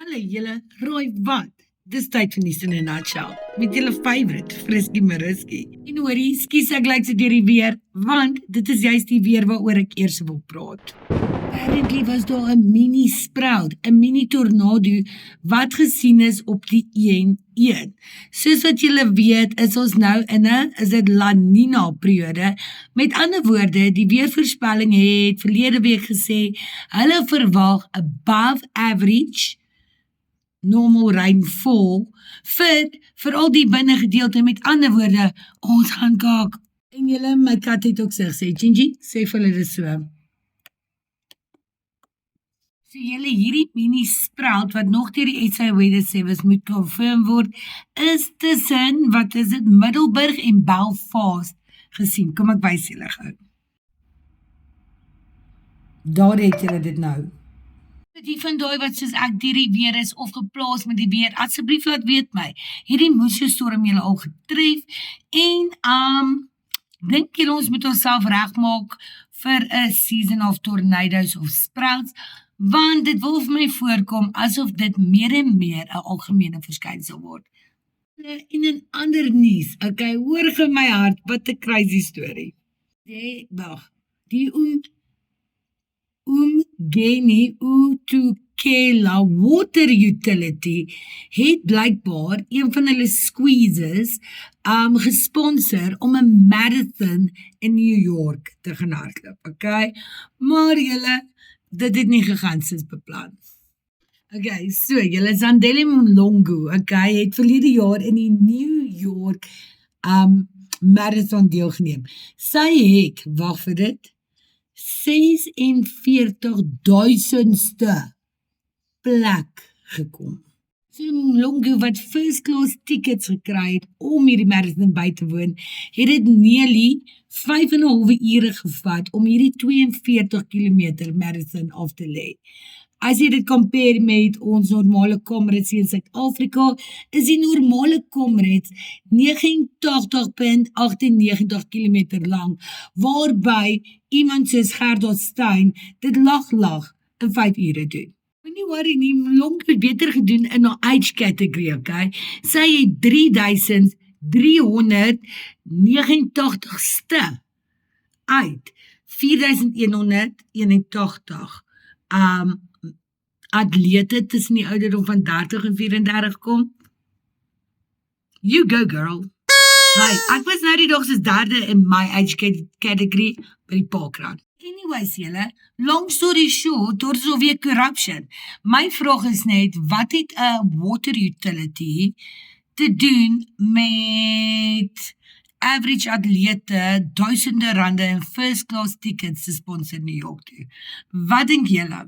Hallo julle, raai wat? Dis tyd vir nuus in 'n nutshell. Met julle favourite, Friskie Mariski. En hoorie, skies ek lyk so deur die weer, want dit is juist die weer waaroor ek eers wil praat. Apparently was daar 'n mini sprout, 'n mini tornado wat gesien is op die N1. Soos wat julle weet, is ons nou in 'n La Nina periode. Met ander woorde, die weervoorspelling het verlede week gesê hulle verwag above average normal rainfall vir al die binnegedeelte. Met ander woorde, ons gaan kaak. En julle, my kat het ook sê, Gingy, sê vir hulle dit so. So julle, hierdie mini sprout wat nog deur die SA Weather Service moet confirm word, is tussen, wat is dit, Middelburg en Belfast gesien. Kom ek wys julle gou. Daar het julle dit nou. Die van daai wat soos ek deur die weer is of geplaas met die weer, asseblief laat weet my. Hierdie moesie storm julle al getref en dink julle ons moet onsself regmaak vir 'n season of tornadoes of sprouts, want dit wil vir my voorkom asof dit meer en meer 'n algemene verskynsel word. En in ander nuus, okay, hoor ge my hart, wat 'n crazy storie. Die Umgeni Utukela Water Utility het blykbaar een van hulle squeezes gesponsor om 'n marathon in New York te gaan hardloop, okay? Maar julle, dit het nie gegaan soos beplan. Okay, so julle, Zandile Mlongo, okay, het verlede jaar in die New York marathon deelgeneem. Sy het, wag vir dit, 46.000ste plek gekom. So Mlongo wat first class tickets gekry het om hierdie marathon by te woon, het dit nearly 5,5 ure gevat om hierdie 42 km marathon af te lê. As jy dit compare met ons normale comrades in Suid-Afrika, is die normale comrades 89.98 km lang, waarby iemand soos Gerda Stein dit lag in 5 ure doen. Nie worry nie, Mlongo het beter gedoen in haar age category, okay? Sy het 3.389ste uit 4.181 atlete tussen die ouderdom van 30 en 34 kom. You go, girl. Hey, ek was nou die dag soos derde in my age category by die parkrun. Anyways, julle, long story short, daar is alweer corruption. My vraag is net, wat het 'n water utility te doen met average atlete, duisende rande en first class tickets te sponsor in New York toe? Wat dink julle?